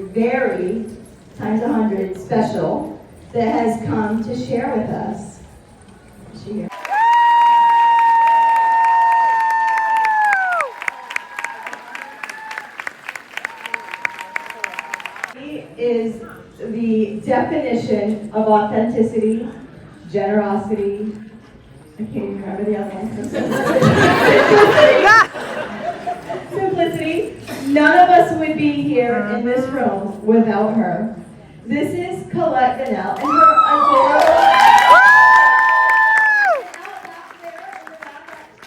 very times 100 special that has come to share with us. Is she here? He is the definition of authenticity, generosity. I can't even remember the other one. Simplicity. None of us would be here in this room without her. This is Collette Gunnell and her adorable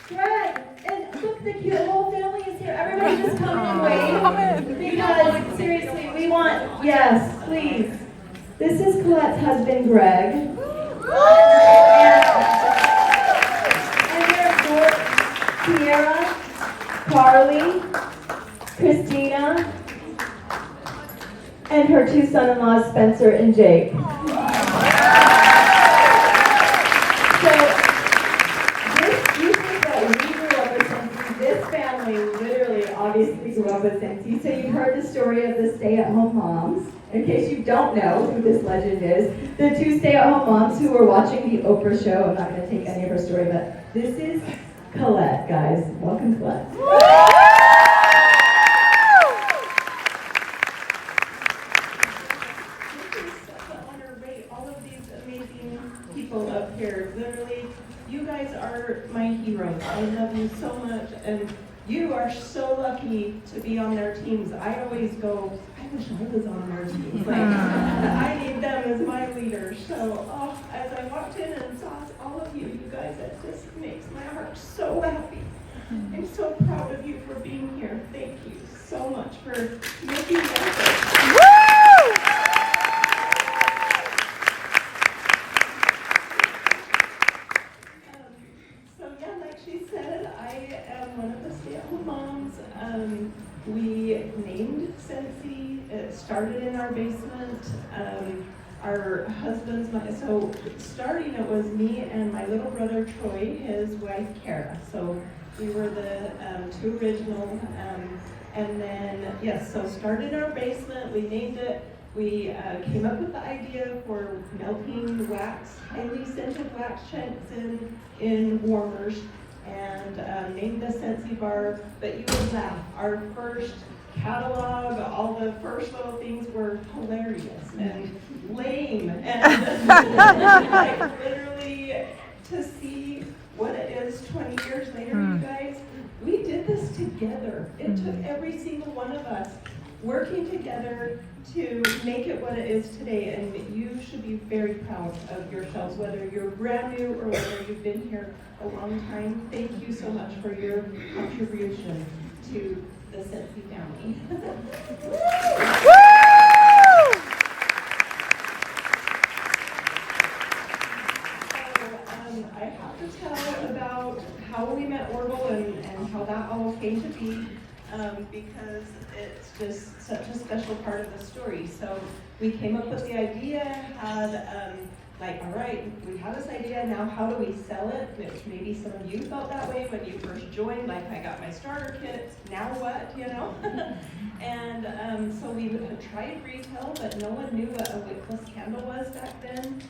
Greg. And look, the cute whole family is here. Everybody just come and wave. Because seriously, we want, yes, please. This is Colette's husband, Greg. And their Tiara, Carly, Christina, and her two son-in-laws, Spencer and Jake. So, you think that we grew up with Scentsy. This family literally, obviously grew up with Scentsy. So you've heard the story of the stay-at-home moms. In case you don't know who this legend is, the two stay-at-home moms who were watching the Oprah show. I'm not going to take any of her story, but this is Collette, guys. Welcome, Collette. People up here, literally, you guys are my heroes. I love you so much, and you are so lucky to be on their teams. I always go, I wish I was on their teams. Like, I need them as my leaders. So, as I walked in and saw all of you guys, it just makes my heart so happy. I'm so proud of you for being here. Thank you so much for making the effort. One of the stay-at-home moms. We named Scentsy. It started in our basement. Our husbands, so starting it was me and my little brother Troy, his wife Kara. So we were the two original. And then, yes, so started in our basement. We named it. We came up with the idea for melting wax, highly scented wax scents in warmers. And named the Scentsy bar, but you would laugh. Our first catalog, all the first little things were hilarious and lame, and like literally to see what it is 20 years later, you guys, we did this together. It took every single one of us working together to make it what it is today, and you should be very proud of yourselves, whether you're brand new or whether you've been here a long time. Thank you so much for your contribution to the Scentsy family. I have to tell about how we met Orville and how that all came to be. Because it's just such a special part of the story. So we came up with the idea, had like, all right, we have this idea, now how do we sell it? Which maybe some of you felt that way when you first joined, like I got my starter kit, now what, you know? And so we had tried retail, but no one knew what a wickless candle was back then.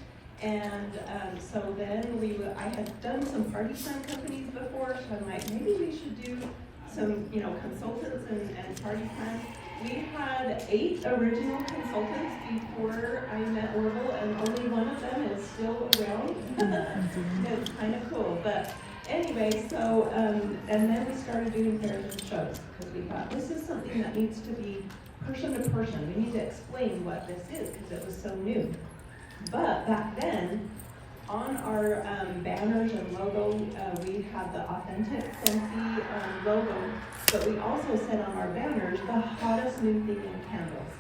And so then I had done some party time companies before, so I'm like, maybe we should do some, consultants and party time. We had 8 original consultants before I met Orville, and only one of them is still around. It's kind of cool, but anyway, so, and then we started doing fairs and shows, because we thought this is something that needs to be person to person. We need to explain what this is, because it was so new. But back then, on our banners and logo, we had the authentic Scentsy logo, but we also said on our banners, the hottest new thing in candles.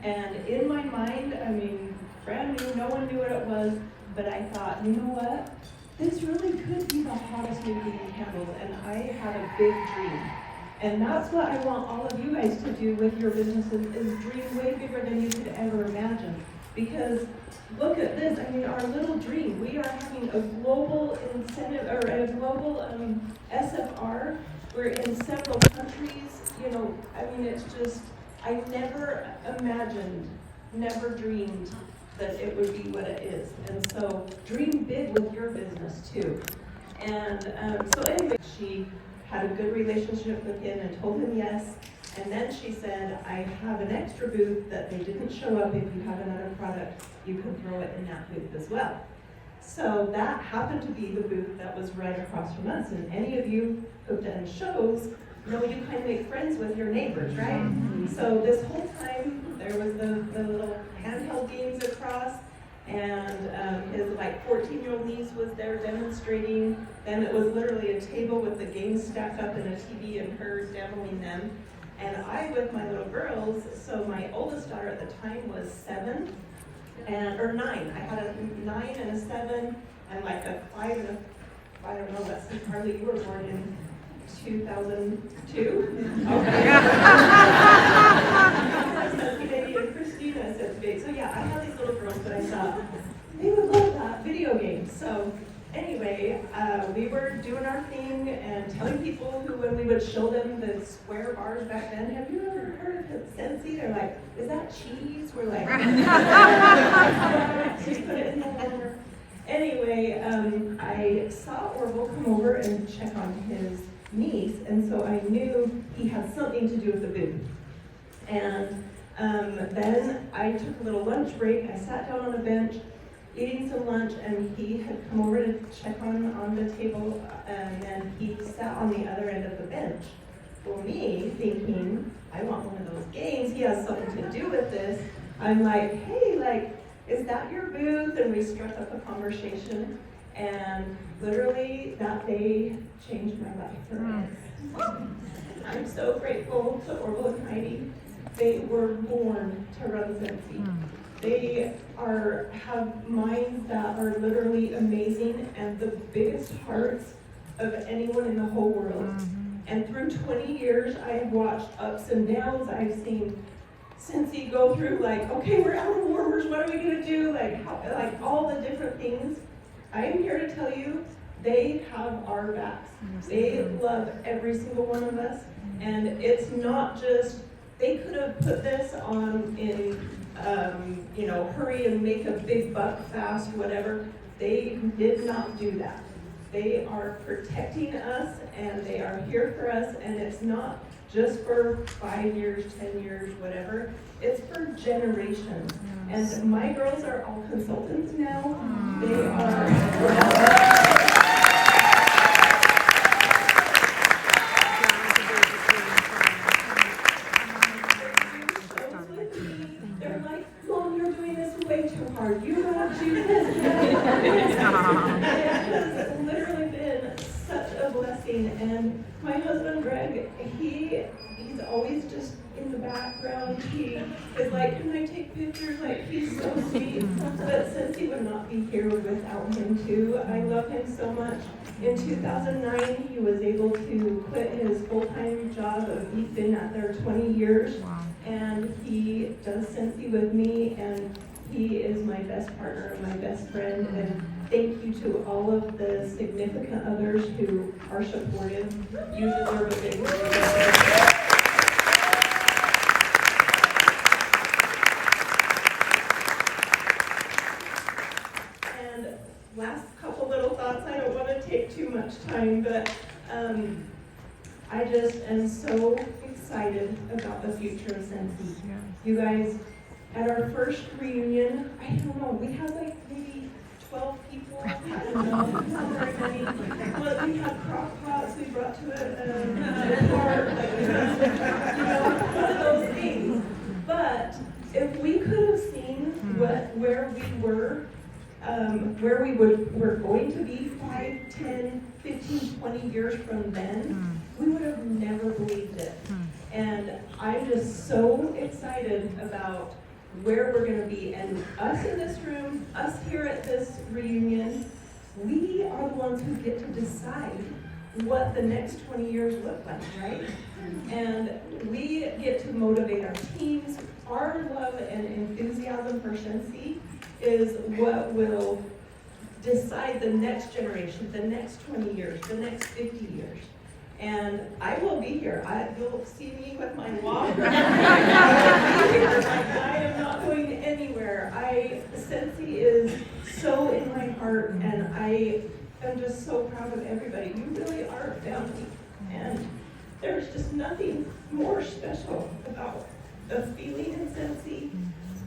And in my mind, I mean, brand new, no one knew what it was, but I thought, you know what? This really could be the hottest new thing in candles, and I had a big dream. And that's what I want all of you guys to do with your businesses, is dream way bigger than you could ever imagine. Because look at this, I mean, our little dream. We are having a global incentive, or a global SFR. We're in several countries, I mean, it's just, I never imagined, never dreamed that it would be what it is. And so dream big with your business too. And so anyway, she had a good relationship with him and told him yes. And then she said, I have an extra booth that they didn't show up. If you have another product, you can throw it in that booth as well. So that happened to be the booth that was right across from us. And any of you who've done shows know you kind of make friends with your neighbors, right? So this whole time, there was the little handheld beams across, and his like 14-year-old niece was there demonstrating. Then it was literally a table with the games stacked up and a TV and her demoing them. And I with my little girls, so my oldest daughter at the time was 7, or 9. I had a 9 and a 7, and like a 5 and a, I don't know, let's see, Carly, you were born in 2002? Okay. Maybe and Christina said big. So yeah, I had these little girls that I thought, they would love that video game. So anyway, we were doing our thing and telling people who, when we would show them the square bars back then, have you ever heard of Scentsy? They're like, is that cheese? We're like, just put it in the warmer. Anyway, I saw Orville come over and check on his niece, and so I knew he had something to do with the booth. And then I took a little lunch break. I sat down on a bench, eating some lunch, and he had come over to check on the table, and then he sat on the other end of the bench. Well, me thinking, I want one of those games, he has something to do with this. I'm like, hey, like, is that your booth? And we struck up a conversation, and literally that day changed my life forever. I'm so grateful to Orville and Heidi. They were born to run Scentsy. They have minds that are literally amazing and the biggest hearts of anyone in the whole world. And through 20 years, I have watched ups and downs. I've seen Scentsy go through like, okay, we're out of warmers, what are we gonna do? Like all the different things. I am here to tell you, they have our backs. They love every single one of us. And it's not just, they could have put this on in, hurry and make a big buck fast, whatever. They did not do that. They are protecting us and they are here for us, and it's not just for 5 years, 10 years, whatever. It's for generations. And my girls are all consultants now. They are. They're like, Mom, you're doing this way too hard. You gotta do this. It has literally been such a blessing. And my husband, Greg, he's always just in the background. He is like, can I take pictures? Like, he's so sweet. But Scentsy would not be here without him too. I love him so much. In 2009, he was able to quit his full-time job. He's been out there 20 years. Wow. And he does Scentsy with me, and he is my best partner and my best friend. And thank you to all of the significant others who are supportive. You deserve a big round. And last couple little thoughts. I don't want to take too much time, but I just am so excited about the future of Scentsy. You guys, at our first reunion, I don't know, we had like maybe 12 people. I don't know, not very many. But we had crock pots we brought to a park, one of those things. But if we could have seen where we were going to be 5, 10, 15, 20 years from then, we would have never believed it. And I'm just so excited about where we're going to be. And us in this room, us here at this reunion, we are the ones who get to decide what the next 20 years look like, right? And we get to motivate our teams. Our love and enthusiasm for Scentsy is what will decide the next generation, the next 20 years, the next 50 years. And I will be here. You'll see me with my walker. I will be here. I am not going anywhere. Scentsy is so in my heart, and I am just so proud of everybody. You really are a family, and there's just nothing more special about the feeling in Scentsy.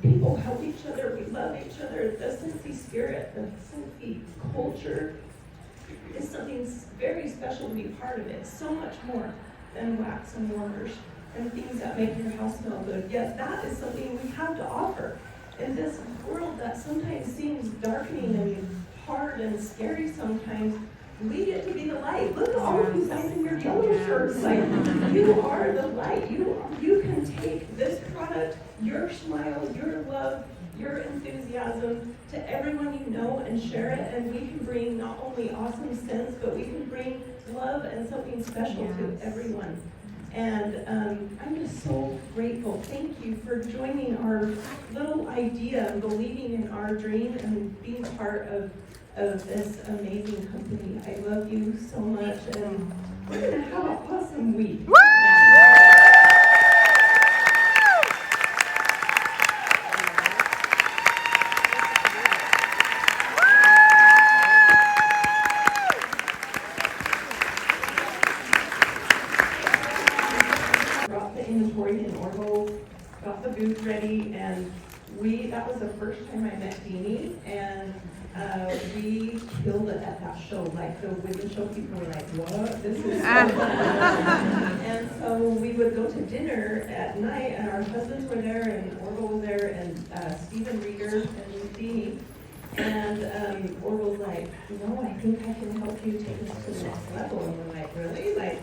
People help each other. We love each other. The Scentsy spirit, the Scentsy culture is something very special to be part of it. So much more than wax and warmers and things that make your house smell good. Yet that is something we have to offer in this world that sometimes seems darkening and hard and scary sometimes. We get to be the light. Look at all of you guys in your yellow shirts. Like, you are the light. You can take this product, your smile, your love, your enthusiasm to everyone you know and share it, and we can bring not only awesome scents, but we can bring love and something special to everyone. And I'm just so grateful. Thank you for joining our little idea and believing in our dream and being part of this amazing company. I love you so much, and we're going to have an awesome week. Brought the inventory in Orville, got the booth ready, and that was the first time I met Deanie, and we killed it at that show. Like, the women show people were like, what? This is so fun. And so we would go to dinner at night, and our husbands were there, and Orville was there, and Stephen Reeder and Deanie. And Orville's like, I think I can help you take this to the next level. And we're like, really? Like,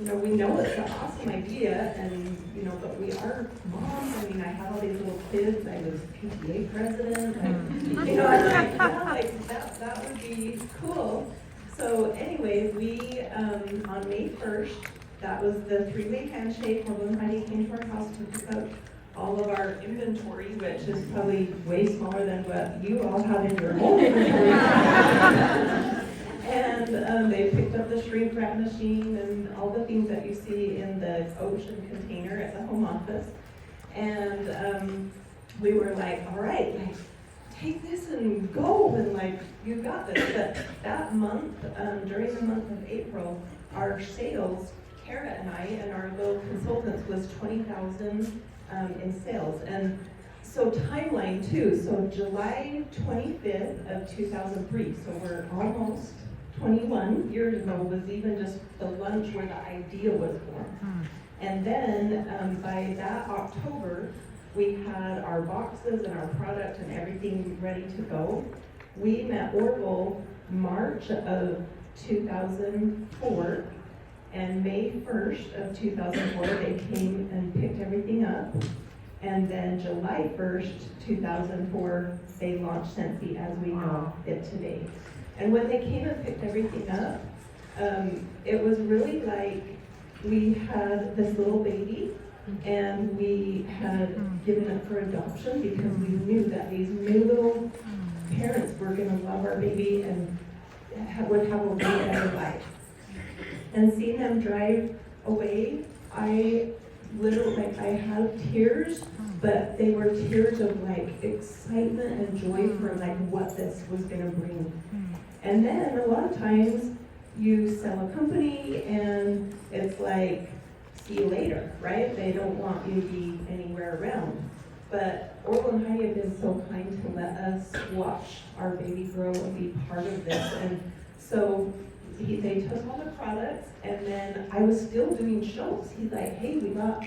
we know it's an awesome idea, and, but we are moms. I mean, I have all these little kids. I was PTA president. I'm like, that would be cool. So anyway, we, on May 1st, that was the three-way handshake. Orville and Heidi came to our house to pick up all of our inventory, which is probably way smaller than what you all have in your own inventory. And they picked up the shrink wrap machine and all the things that you see in the ocean container at the home office. And we were like, all right, take this and go, and you got this. But that month, during the month of April, our sales, Kara and I and our little consultants, was 20,000 in sales. And so timeline too, so July 25th of 2003, so we're almost 21 years ago, was even just the lunch where the idea was born. And then by that October, we had our boxes and our product and everything ready to go. We met Orville March of 2004, and May 1st of 2004, they came and picked everything up. And then July 1st, 2004, they launched Scentsy as we know it today. And when they came and picked everything up, it was really like we had this little baby, and we had given it for adoption because we knew that these new little parents were going to love our baby and would have a way better life. And seeing them drive away, I had tears, but they were tears of excitement and joy for what this was going to bring. And then a lot of times you sell a company and it's like, see you later, right? They don't want you to be anywhere around. But Orville and Heidi have been so kind to let us watch our baby grow and be part of this. And so they took all the products, and then I was still doing shows. He's like, hey, we got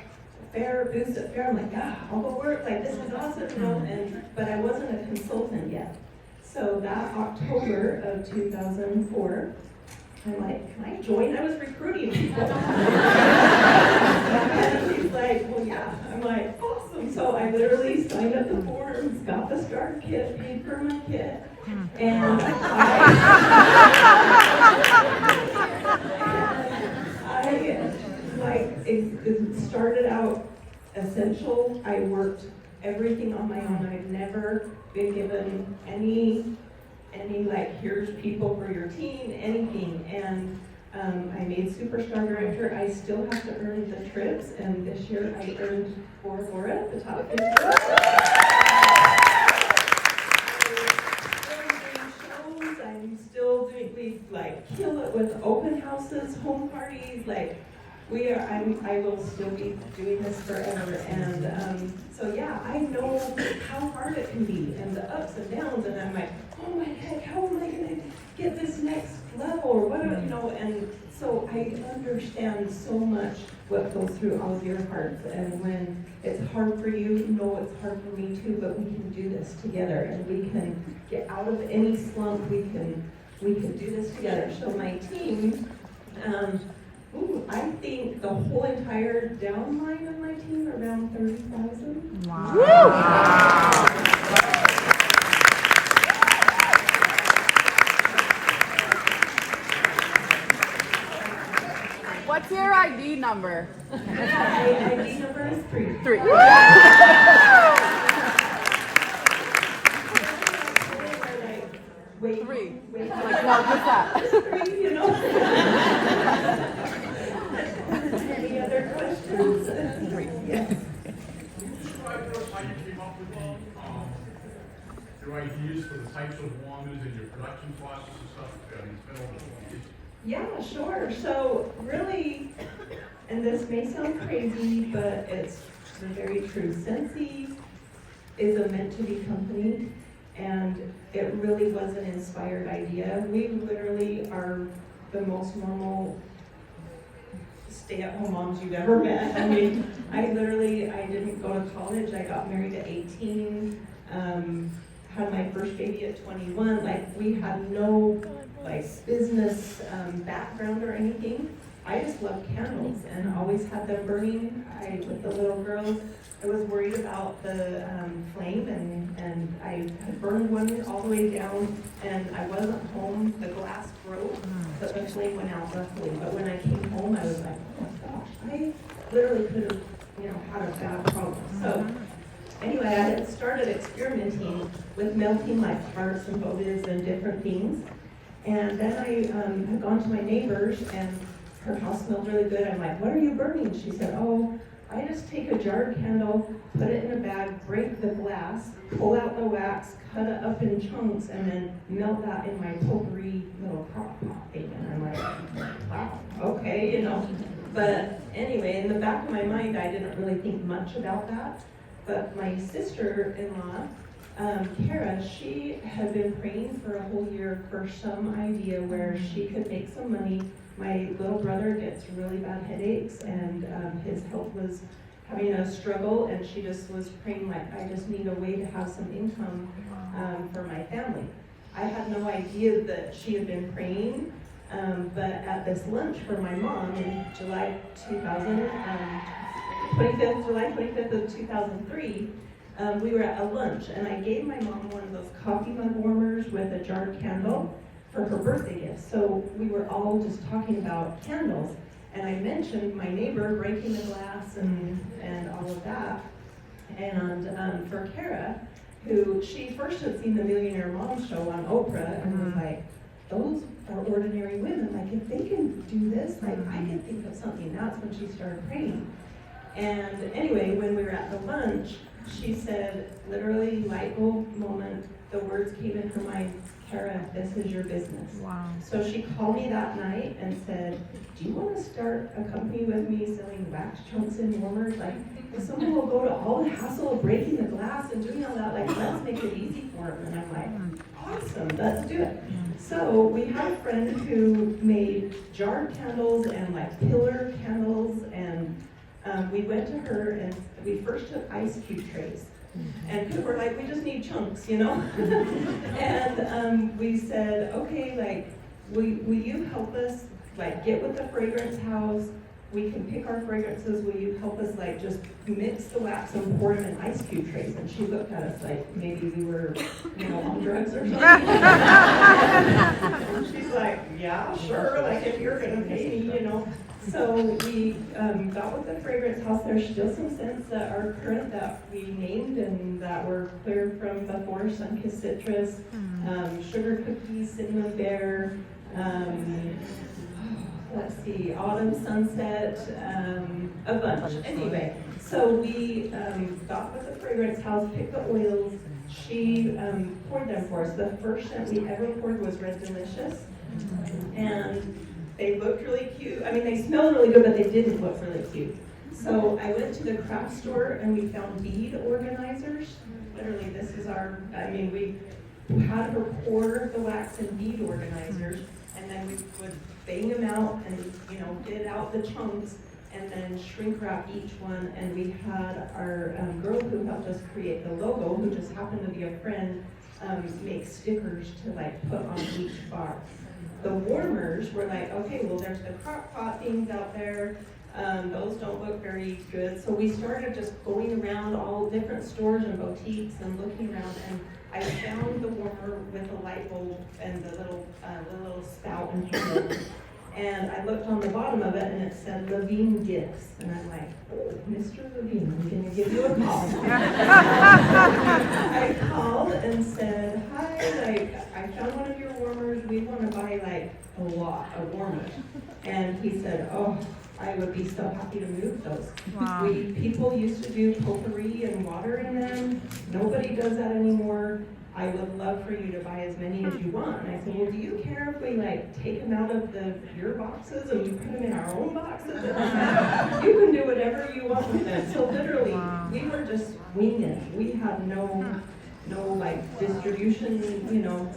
booths at fair. I'm like, yeah, I'll go work. This is awesome, but I wasn't a consultant yet. So that October of 2004, I'm like, can I join? I was recruiting people. And he's like, well, yeah. I'm like, awesome. So I literally signed up the forms, got the start kit, paid for my kit, and it started out essential. I worked everything on my own. I've never been given any here's people for your team, anything. And I made Superstar Director. I still have to earn the trips, and this year I earned Bora Bora, the top 50. I'm still doing, we like kill it with open houses, home parties, like I will still be doing this forever. And so yeah, I know how hard it can be and the ups and downs, and I'm like, oh my heck, how am I gonna get this next level, or what do you know? And so I understand so much what goes through all of your hearts, and when it's hard for you, it's hard for me too, but we can do this together, and we can get out of any slump. We can do this together. So my team, I think the whole entire downline of my team around 30,000. Wow. What's your ID number? My ID number is 3. 3. Wait, 3. Wait, Like, what was that? 3, you know? Any other questions? 3. Yes. Describe how you came up with your ideas for the types of wanders and your production process and stuff. It's been over the years. Yeah, sure. So really, and this may sound crazy, but it's very true. Scentsy is a meant-to-be company, and it really was an inspired idea. We literally are the most normal stay-at-home moms you've ever met. I mean, I didn't go to college. I got married at 18, had my first baby at 21. Like, we had no business background or anything. I just love candles and always had them burning. With the little girls, I was worried about the flame, and I had burned one all the way down, and I wasn't home. The glass broke, but the flame went out luckily. But when I came home, I was like, oh my gosh, I literally could have, had a bad problem. So anyway, I had started experimenting with melting like hearts and votives and different things. And then I had gone to my neighbor's, and her house smelled really good. I'm like, what are you burning? She said, oh, I just take a jarred candle, put it in a bag, break the glass, pull out the wax, cut it up in chunks, and then melt that in my potpourri little crock pot thing. And I'm like, wow, okay, But anyway, in the back of my mind, I didn't really think much about that. But my sister-in-law, Kara, she had been praying for a whole year for some idea where she could make some money. My little brother gets really bad headaches, and his health was having a struggle, and she just was praying like, I just need a way to have some income for my family. I had no idea that she had been praying, but at this lunch for my mom in July 25th of 2003, we were at a lunch, and I gave my mom one of those coffee mug warmers with a jarred candle for her birthday gift. So we were all just talking about candles, and I mentioned my neighbor breaking the glass and all of that. And for Kara, who she first had seen the Millionaire Mom show on Oprah, and was like, those are ordinary women. Like, if they can do this, like, I can think of something. That's when she started praying. And anyway, when we were at the lunch, she said, literally, light bulb moment, the words came in her mind, Kara, this is your business. Wow. So she called me that night and said, do you want to start a company with me selling wax chunks and warmers? Like, if someone will go to all the hassle of breaking the glass and doing all that, like, let's make it easy for them. And I'm like, awesome, let's do it. So we had a friend who made jarred candles and like pillar candles, and we went to her, and we first took ice cube trays. And people were like, we just need chunks, And we said, okay, like, will you help us, like, get with the fragrance house? We can pick our fragrances. Will you help us, like, just mix the wax and pour them in ice cube trays? And she looked at us like maybe we were, on drugs or something. And she's like, yeah, sure, like, if you're going to pay me, So we got with the fragrance house. There's still some scents that are current that we named and that were cleared from before: Sun-Kissed Citrus, Sugar Cookies, Cinnamon Bear, let's see, autumn sunset, a bunch. Anyway, so we got with the fragrance house, picked the oils. She poured them for us. The first scent we ever poured was Red Delicious, and they looked really cute. I mean, they smelled really good, but they didn't look really cute. So I went to the craft store and we found bead organizers. Literally, this is our, I mean, we had her pour the wax in bead organizers, and then we would bang them out and, you know, get out the chunks and then shrink wrap each one. And we had our girl who helped us create the logo, who just happened to be a friend, make stickers to like put on each box. The warmers were like, okay, well, there's the crock pot things out there. Those don't look very good. So we started just going around all different stores and boutiques and looking around, and I found the warmer with the light bulb and the little spout and handle. And I looked on the bottom of it and it said Levine Gifts. And I'm like, oh, Mr. Levine, I'm gonna give you a call. I called and said, hi, like, I found one of your warmers. We want to buy like a lot of warmers. And he said, oh, I would be so happy to move those. Wow. People used to do potpourri and water in them. Nobody does that anymore. I would love for you to buy as many as you want. And I said, well, do you care if we like take them out of your boxes and we put them in our own boxes? You can do whatever you want with them. So literally, we were just winging it. We had no like distribution, you know.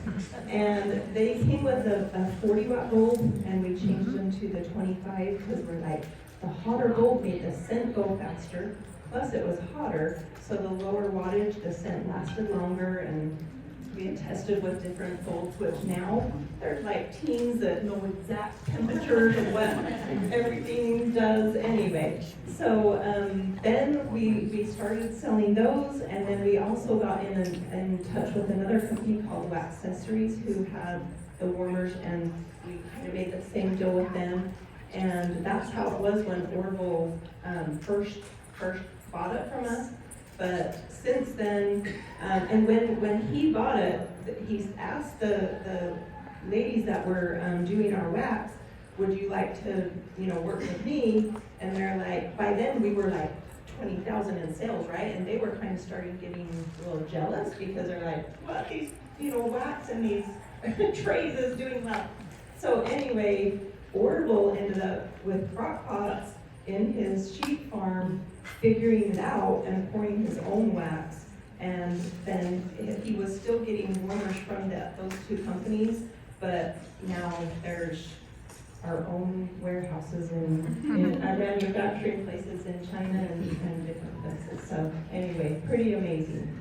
And they came with a 40-watt bulb, and we changed them to the 25 because we're like, the hotter bulb made the scent go faster. Plus it was hotter, so the lower wattage, the scent lasted longer, and we had tested with different bulbs, which now there's like teams that know exact temperatures and what everything does anyway. So then we started selling those, and then we also got in touch with another company called Wax Accessories, who had the warmers, and we kind of made the same deal with them. And that's how it was when Orville first bought it from us. But since then, and when he bought it, he asked the ladies that were doing our wax, would you like to, you know, work with me? And they're like, by then we were like 20,000 in sales, right? And they were kind of starting getting a little jealous because they're like, what, these, you know, wax and these trays is doing well. So anyway, Orville ended up with crock pots in his sheep farm, figuring it out and pouring his own wax. And then he was still getting warmers from those two companies, but now there's our own warehouses and our manufacturing places in China and different places. So anyway, pretty amazing.